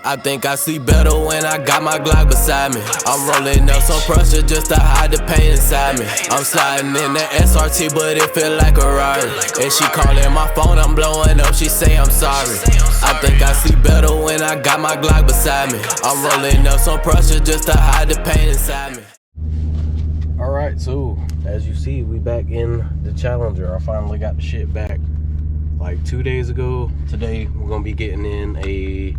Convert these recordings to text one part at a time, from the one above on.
I think I see better when I got my Glock beside me. I'm rolling up some pressure just to hide the pain inside me. I'm sliding in the SRT, but it feel like a ride. And she calling my phone, I'm blowing up, she say I'm sorry. I think I see better when I got my Glock beside me. I'm rolling up some pressure just to hide the pain inside me. Alright, so as you see, we back in the Challenger. I finally got the shit back like 2 days ago. Today we're gonna be getting in a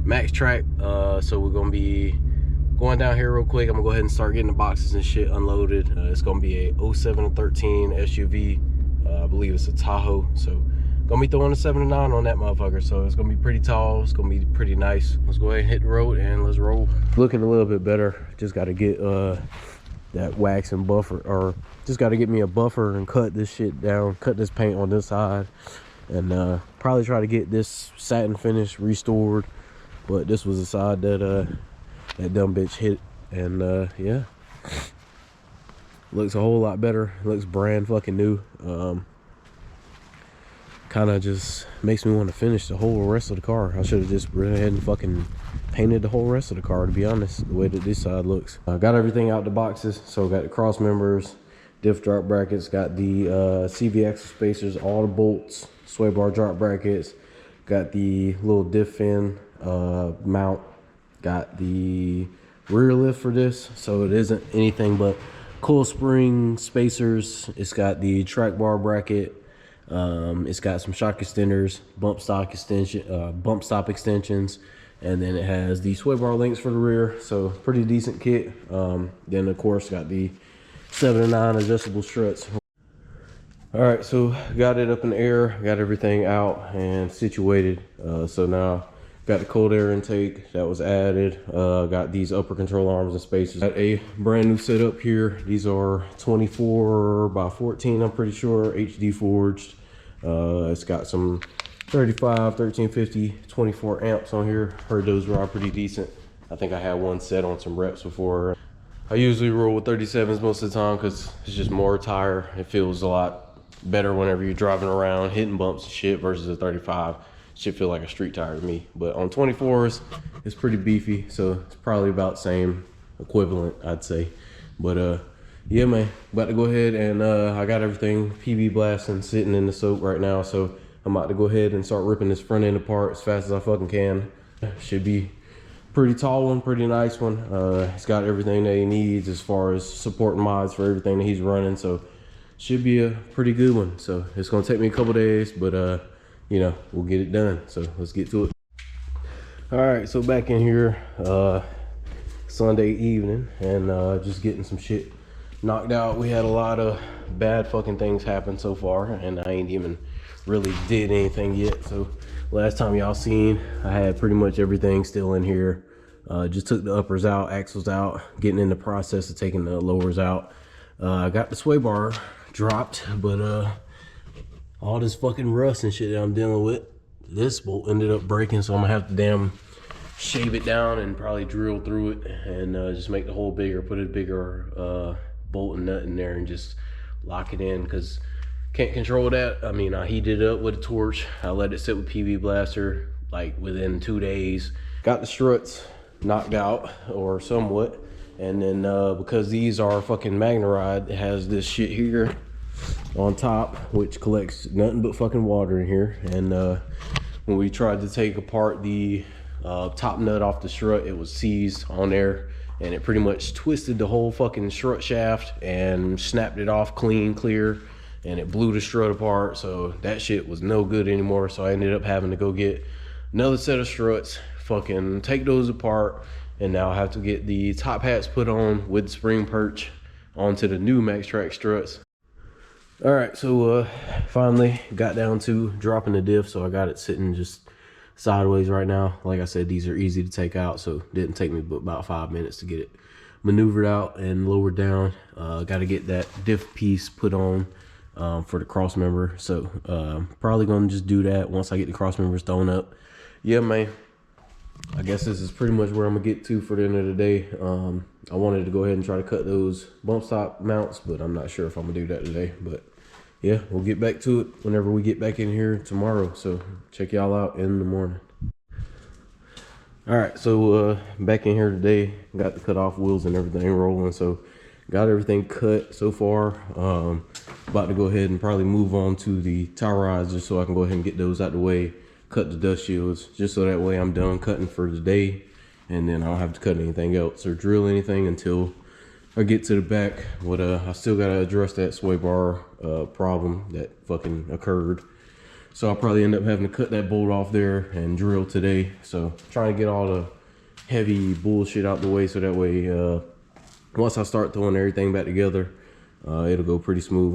MAXTRAC. So we're gonna be going down here real quick. I'm gonna go ahead and start getting the boxes and shit unloaded. It's gonna be a 07 and 13 SUV. I believe it's a Tahoe. So gonna be throwing a 7 and 9 on that motherfucker. So it's gonna be pretty tall. It's gonna be pretty nice. Let's go ahead and hit the road and let's roll. Looking a little bit better. Just got to get that wax and buffer, or just got to get me a buffer and cut this shit down, cut this paint on this side, and probably try to get this satin finish restored. But this was the side that that dumb bitch hit, and yeah, looks a whole lot better. Looks brand fucking new. Kind of just makes me want to finish the whole rest of the car. I should have just went ahead and fucking painted the whole rest of the car, to be honest, the way that this side looks. I got everything out the boxes. So got the cross members, diff drop brackets, got the CV axle spacers, all the bolts, sway bar drop brackets, got the little diff fin mount, got the rear lift for this, so it isn't anything but coil spring spacers. It's got the track bar bracket. It's got some shock extenders, bump stop extensions, and then it has the sway bar links for the rear. So pretty decent kit. Then of course got the 7 and 9 adjustable struts. All right, so got it up in the air, got everything out and situated. So now got the cold air intake that was added. Got these upper control arms and spacers. Got a brand new setup here. These are 24 by 14, I'm pretty sure, HD forged. It's got some 35, 1350, 24 amps on here. Heard those were all pretty decent. I think I had one set on some reps before. I usually roll with 37s most of the time because it's just more tire. It feels a lot better whenever you're driving around, hitting bumps and shit, versus a 35. Should feel like a street tire to me. But on 24s, it's pretty beefy, so it's probably about same equivalent, I'd say. But yeah, man, about to go ahead and I got everything PB blasting, sitting in the soak right now. So I'm about to go ahead and start ripping this front end apart as fast as I fucking can. Should be pretty tall one, pretty nice one. It's got everything that he needs as far as supporting mods for everything that he's running. So should be a pretty good one. So it's gonna take me a couple days, but you know, we'll get it done. So let's get to it. All right, so back in here Sunday evening, and just getting some shit knocked out. We had a lot of bad fucking things happen so far, and I ain't even really did anything yet. So last time y'all seen, I had pretty much everything still in here. Just took the uppers out, axles out, getting in the process of taking the lowers out. I got the sway bar dropped, but all this fucking rust and shit that I'm dealing with, this bolt ended up breaking, so I'm gonna have to damn shave it down and probably drill through it and just make the hole bigger, put a bigger bolt and nut in there and just lock it in, because can't control that. I mean, I heated it up with a torch. I let it sit with PB blaster like within 2 days. Got the struts knocked out, or somewhat, and then because these are fucking MagneRide, it has this shit here on top which collects nothing but fucking water in here. And when we tried to take apart the top nut off the strut, it was seized on there, and it pretty much twisted the whole fucking strut shaft and snapped it off clear, and it blew the strut apart. So that shit was no good anymore. So I ended up having to go get another set of struts, fucking take those apart, and now I have to get the top hats put on with the spring perch onto the new MAXTRAC struts. All right, so finally got down to dropping the diff. So I got it sitting just sideways right now. Like I said, these are easy to take out, so it didn't take me but about 5 minutes to get it maneuvered out and lowered down. Got to get that diff piece put on for the cross member. So probably gonna just do that once I get the cross members thrown up. Yeah, man, I guess this is pretty much where I'm gonna get to for the end of the day. I wanted to go ahead and try to cut those bump stop mounts, but I'm not sure if I'm gonna do that today. But yeah, we'll get back to it whenever we get back in here tomorrow. So check y'all out in the morning. All right, so back in here today, got the cut off wheels and everything rolling. So got everything cut so far. About to go ahead and probably move on to the tie rods just so I can go ahead and get those out the way, cut the dust shields, just so that way I'm done cutting for the day, and then I don't have to cut anything else or drill anything until I get to the back. But I still gotta address that sway bar problem that fucking occurred. So I'll probably end up having to cut that bolt off there and drill today. So trying to get all the heavy bullshit out the way so that way once I start throwing everything back together, it'll go pretty smooth.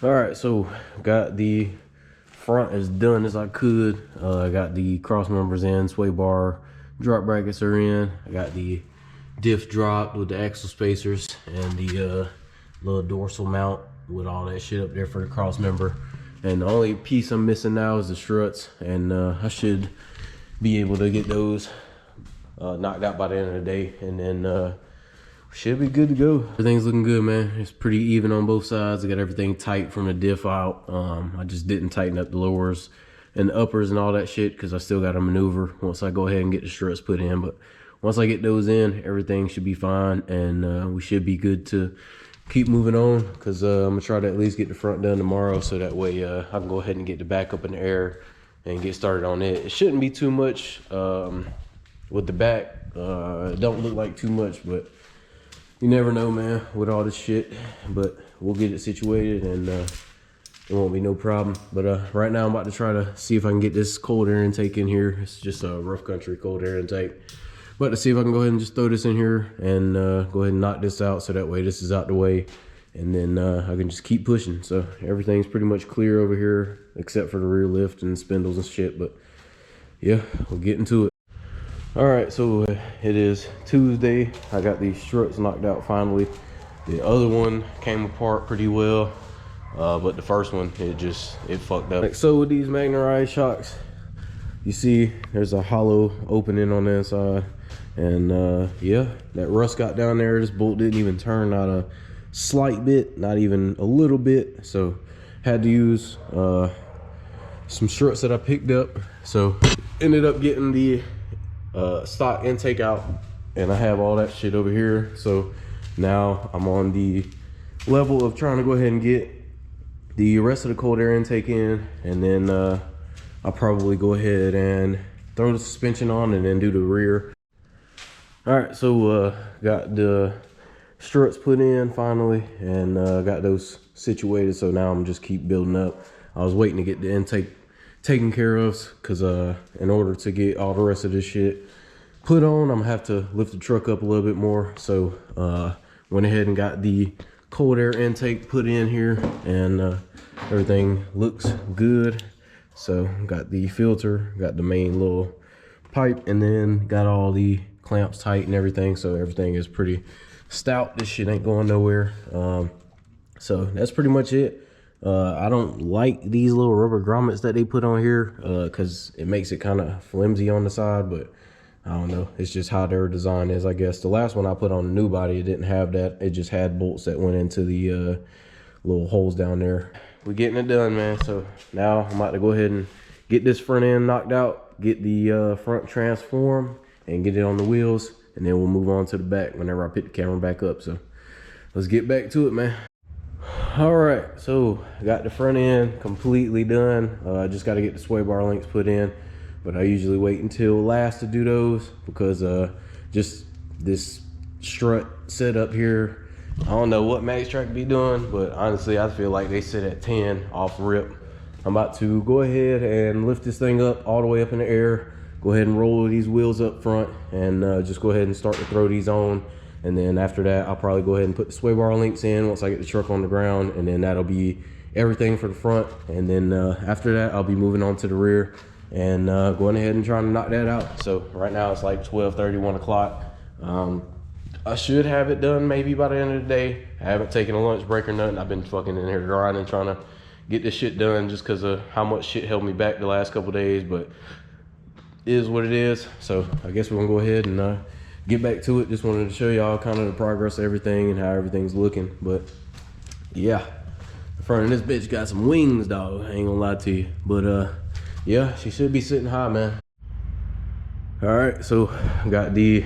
All right, so got the front as done as I could. I got the cross members in, sway bar, drop brackets are in. I got the diff dropped with the axle spacers and the little dorsal mount with all that shit up there for the cross member. And the only piece I'm missing now is the struts, and I should be able to get those knocked out by the end of the day, and then should be good to go. Everything's looking good, man. It's pretty even on both sides. I got everything tight from the diff out. I just didn't tighten up the lowers and the uppers and all that shit because I still got to maneuver once I go ahead and get the struts put in. But once I get those in, everything should be fine, and we should be good to keep moving on, because I'm gonna try to at least get the front done tomorrow, so that way I can go ahead and get the back up in the air and get started on it. It shouldn't be too much with the back. It don't look like too much, but you never know, man, with all this shit. But we'll get it situated, and it won't be no problem. But right now I'm about to try to see if I can get this cold air intake in here. It's just a rough country cold air intake. But to see if I can go ahead and just throw this in here and go ahead and knock this out, so that way this is out the way, and then I can just keep pushing. So everything's pretty much clear over here except for the rear lift and spindles and shit. But yeah, we'll get into it. All right, so it is Tuesday. I got these struts knocked out finally. The other one came apart pretty well, but the first one, it fucked up. So with these magnetized shocks, you see there's a hollow opening on the inside. And yeah, that rust got down there. This bolt didn't even turn, not a slight bit, not even a little bit. So had to use some struts that I picked up. So ended up getting the stock intake out, and I have all that shit over here. So now I'm on the level of trying to go ahead and get the rest of the cold air intake in, and then I'll probably go ahead and throw the suspension on and then do the rear. All right, so got the struts put in finally, and got those situated. So now I'm just keep building up. I was waiting to get the intake taken care of, because in order to get all the rest of this shit put on, I'm gonna have to lift the truck up a little bit more. So went ahead and got the cold air intake put in here, and everything looks good. So got the filter, got the main little pipe, and then got all the clamps tight and everything. So everything is pretty stout. This shit ain't going nowhere. So that's pretty much it. I don't like these little rubber grommets that they put on here, because it makes it kind of flimsy on the side, but I don't know, it's just how their design is, I guess. The last one I put on the new body, it didn't have that. It just had bolts that went into the little holes down there. We're getting it done, man. So now I'm about to go ahead and get this front end knocked out, get the front transform, and get it on the wheels, and then we'll move on to the back whenever I pick the camera back up. So let's get back to it, man. All right, so I got the front end completely done. I just got to get the sway bar links put in, but I usually wait until last to do those, because just this strut setup here, I don't know what MAXTRAC be doing, but honestly I feel like they sit at 10 off rip. I'm about to go ahead and lift this thing up all the way up in the air, go ahead and roll these wheels up front, and just go ahead and start to throw these on. And then after that, I'll probably go ahead and put the sway bar links in once I get the truck on the ground, and then that'll be everything for the front. And then after that, I'll be moving on to the rear and going ahead and trying to knock that out. So right now it's like 12:30, 1 o'clock. I should have it done maybe by the end of the day. I haven't taken a lunch break or nothing. I've been fucking in here grinding, trying to get this shit done just because of how much shit held me back the last couple days, but it is what it is. So I guess we're gonna go ahead and get back to it. Just wanted to show y'all kind of the progress of everything and how everything's looking. But yeah, the front of this bitch got some wings, dog. I ain't gonna lie to you. But yeah, she should be sitting high, man. All right, so got the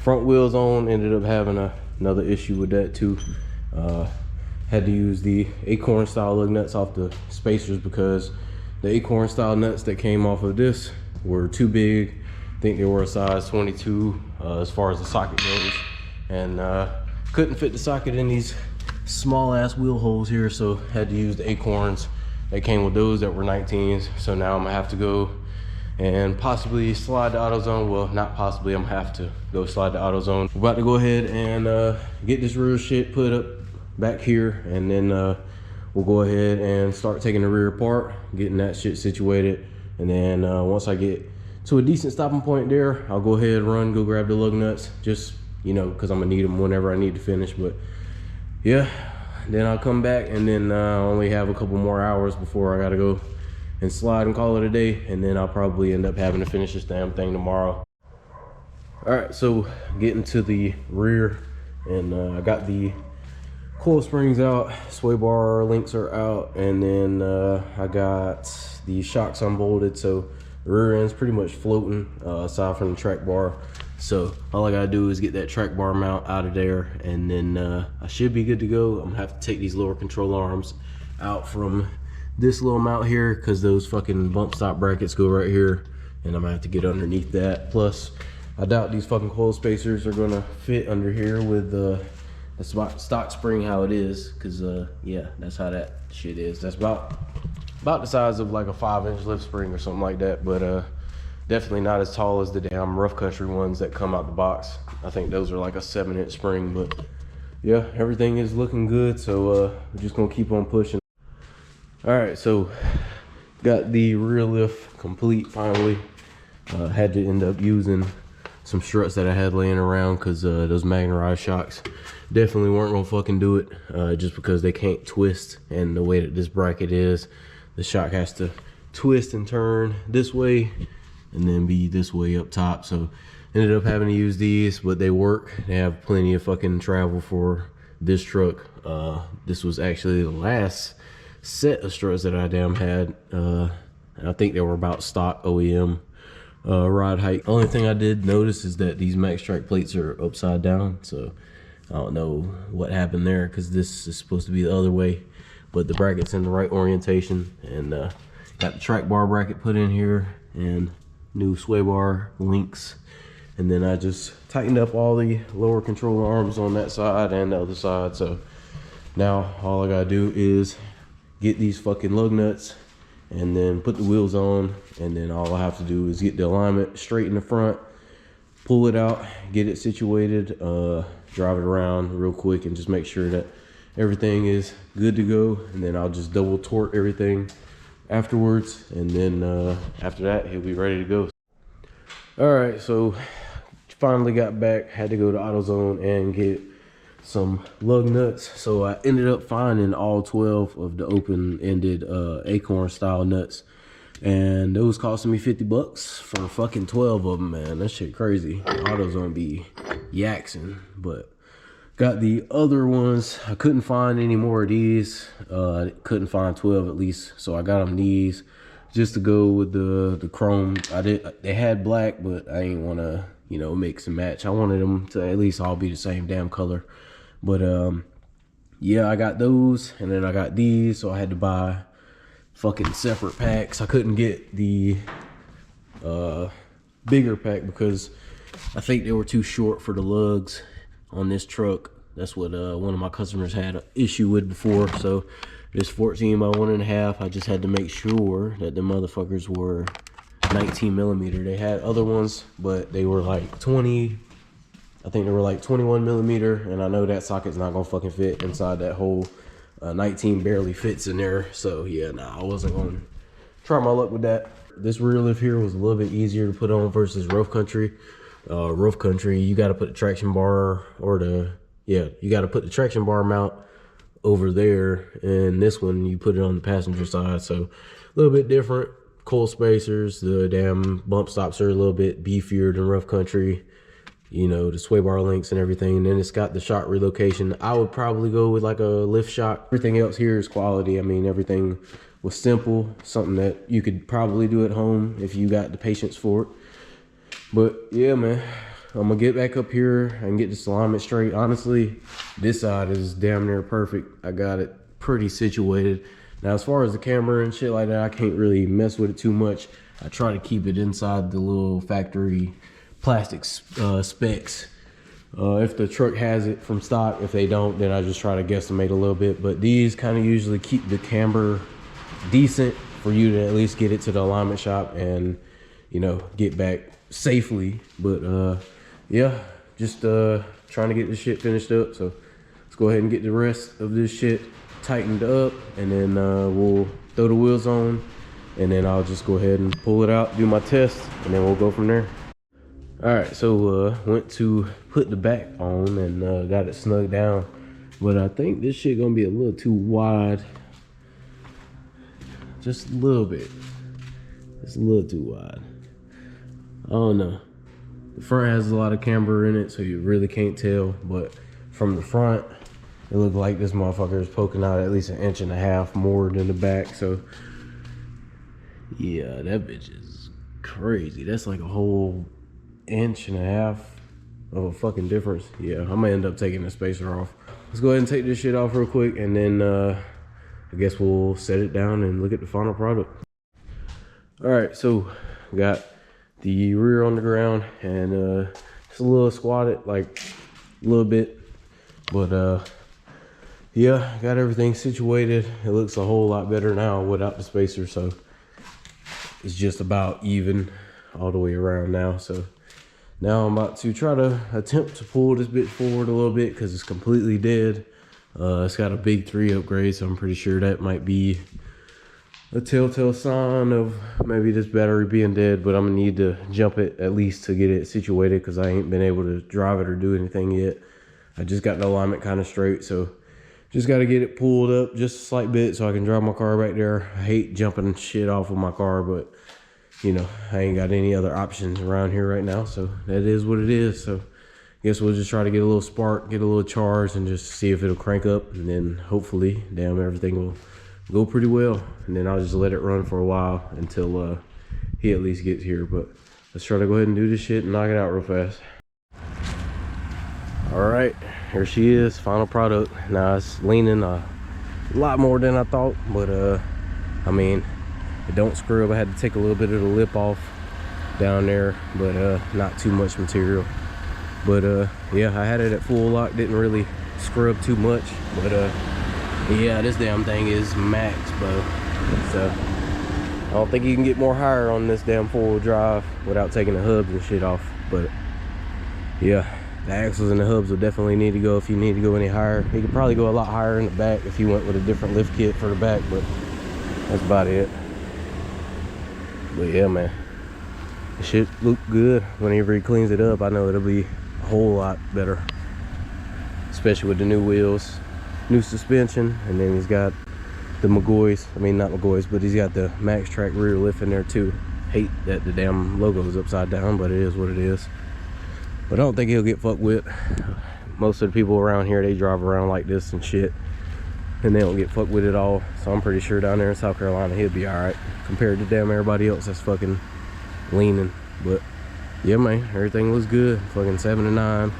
front wheels on. Ended up having another issue with that too. Had to use the acorn style lug nuts off the spacers because the acorn style nuts that came off of this were too big. I think they were a size 22 as far as the socket goes, and couldn't fit the socket in these small ass wheel holes here, so had to use the acorns that came with those that were 19s. So now I'm gonna have to go and possibly slide the AutoZone. Well, not possibly, I'm gonna have to go slide the AutoZone. We're about to go ahead and get this rear shit put up back here, and then we'll go ahead and start taking the rear apart, getting that shit situated. And then once I get to a decent stopping point there, I'll go ahead, go grab the lug nuts, just, you know, because I'm gonna need them whenever I need to finish. But yeah, then I'll come back, and then I only have a couple more hours before I gotta go and slide and call it a day. And then I'll probably end up having to finish this damn thing tomorrow. All right, so getting to the rear, and I got the coil springs out, sway bar links are out, and then I got the shocks unbolted, so the rear end's pretty much floating aside from the track bar. So all I gotta do is get that track bar mount out of there, and then I should be good to go. I'm gonna have to take these lower control arms out from this little mount here, because those fucking bump stop brackets go right here, and I'm gonna have to get underneath that. Plus, I doubt these fucking coil spacers are gonna fit under here with the stock spring how it is, because yeah, that's how that shit is. That's about the size of like a 5-inch lift spring or something like that, but definitely not as tall as the damn rough country ones that come out the box. I think those are like a 7-inch spring. But yeah, everything is looking good, so we're just gonna keep on pushing. All right, so got the rear lift complete finally. Had to end up using some struts that I had laying around, because those magnetized shocks definitely weren't gonna fucking do it, just because they can't twist, and the way that this bracket is, the shock has to twist and turn this way and then be this way up top. So ended up having to use these, but they work. They have plenty of fucking travel for this truck. This was actually the last set of struts that I damn had. I think they were about stock OEM rod height. Only thing I did notice is that these MAXTRAC plates are upside down, so I don't know what happened there, because this is supposed to be the other way, but the bracket's in the right orientation. And got the track bar bracket put in here, and new sway bar links. And then I just tightened up all the lower control arms on that side and the other side. So now all I gotta do is get these fucking lug nuts and then put the wheels on, and then all I have to do is get the alignment straight in the front, pull it out, get it situated, drive it around real quick, and just make sure that everything is good to go. And then I'll just double torque everything afterwards, and then after that he'll be ready to go. All right, so finally got back, had to go to AutoZone and get some lug nuts. So I ended up finding all 12 of the open-ended acorn style nuts, and those costing me 50 bucks for fucking 12 of them, man. That shit crazy. AutoZone be yaxing. But got the other ones. I couldn't find any more of these. I couldn't find 12 at least, so I got them these just to go with the chrome. They had black, but I didn't want to, you know, mix and match. I wanted them to at least all be the same damn color. But yeah, I got those, and then I got these, so I had to buy fucking separate packs. I couldn't get the bigger pack because I think they were too short for the lugs on this truck. That's what one of my customers had an issue with before. So this 14 by 1.5, I just had to make sure that the motherfuckers were 19 millimeter. They had other ones, but they were like 20. I think they were like 21 millimeter, and I know that socket's not gonna fucking fit inside that hole. 19 barely fits in there, so yeah, nah, I wasn't gonna try my luck with that. This rear lift here was a little bit easier to put on versus rough country. Rough country, you got to put the traction bar you got to put the traction bar mount over there, and this one you put it on the passenger side. So a little bit different. Coil spacers, the damn bump stops are a little bit beefier than rough country. You know, the sway bar links and everything. And then it's got the shock relocation. I would probably go with like a lift shock. Everything else here is quality. I mean, everything was simple, something that you could probably do at home if you got the patience for it. But yeah, man, I'm gonna get back up here and get this alignment straight. Honestly, this side is damn near perfect. I got it pretty situated. Now, as far as the camera and shit like that, I can't really mess with it too much. I try to keep it inside the little factory plastic specs. If the truck has it from stock, if they don't, then I just try to guesstimate a little bit. But these kind of usually keep the camber decent for you to at least get it to the alignment shop and, you know, get back safely. But yeah, just trying to get this shit finished up. So let's go ahead and get the rest of this shit tightened up, and then we'll throw the wheels on, and then I'll just go ahead and pull it out, do my test, and then we'll go from there. All right, so went to put the back on and got it snugged down, but I think this shit gonna be a little too wide, just a little bit. It's a little too wide. I don't know. The front has a lot of camber in it, so you really can't tell, but from the front, it looked like this motherfucker is poking out at least 1.5 inches more than the back. So yeah, that bitch is crazy. That's like a whole 1.5 inches of a fucking difference. Yeah, I'm gonna end up taking the spacer off. Let's go ahead and take this shit off real quick, and then I guess we'll set it down and look at the final product. All right, so got the rear on the ground, and it's a little squatted, like a little bit, but yeah, got everything situated. It looks a whole lot better now without the spacer, so it's just about even all the way around now. So now I'm about to try to attempt to pull this bitch forward a little bit because it's completely dead. It's got a big 3 upgrade, so I'm pretty sure that might be a telltale sign of maybe this battery being dead, but I'm gonna need to jump it at least to get it situated because I ain't been able to drive it or do anything yet. I just got the alignment kind of straight, so just got to get it pulled up just a slight bit so I can drive my car back there. I hate jumping shit off of my car, but you know, I ain't got any other options around here right now, so that is what it is. So I guess we'll just try to get a little spark, get a little charge, and just see if it'll crank up, and then hopefully, damn, everything will go pretty well. And then I'll just let it run for a while until he at least gets here. But let's try to go ahead and do this shit and knock it out real fast. All right, here she is, final product. Now it's leaning a lot more than I thought, but I mean, it don't scrub. I had to take a little bit of the lip off down there, but not too much material. But yeah, I had it at full lock, didn't really scrub too much, but yeah, this damn thing is max, bro. So I don't think you can get more higher on this damn 4-wheel drive without taking the hubs and shit off. But yeah, the axles and the hubs will definitely need to go if you need to go any higher. You could probably go a lot higher in the back if you went with a different lift kit for the back, but that's about it. But yeah, man, it should look good whenever he cleans it up. I know it'll be a whole lot better, especially with the new wheels, new suspension, and then he's got the McGoys. I mean, not McGoys, but he's got the MAXTRAC rear lift in there too. Hate that the damn logo is upside down, but it is what it is. But I don't think he'll get fucked with. Most of the people around here, they drive around like this and shit, and they don't get fucked with at all. So I'm pretty sure down there in South Carolina, he'll be all right compared to damn everybody else that's fucking leaning. But yeah, man, everything looks good. Fucking 7 to 9.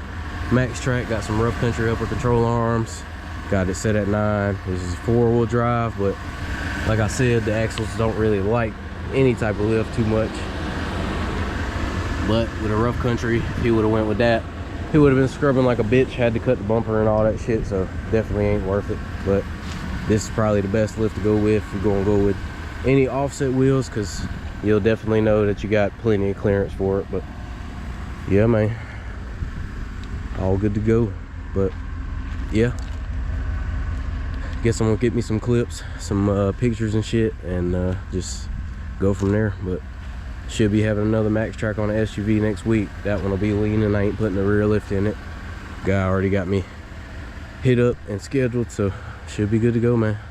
MAXTRAC got some rough country upper control arms. Got it set at 9. This is 4-wheel drive, but like I said, the axles don't really like any type of lift too much. But with a rough country, if he would have went with that, he would have been scrubbing like a bitch, had to cut the bumper and all that shit, so definitely ain't worth it. But this is probably the best lift to go with if you're gonna go with any offset wheels, because you'll definitely know that you got plenty of clearance for it. But yeah, man, all good to go. But yeah, guess I'm gonna get me some clips, some pictures and shit, and just go from there. But should be having another MAXTRAC on the SUV next week. That one will be leaning. I ain't putting the rear lift in it. Guy already got me hit up and scheduled, so should be good to go, man.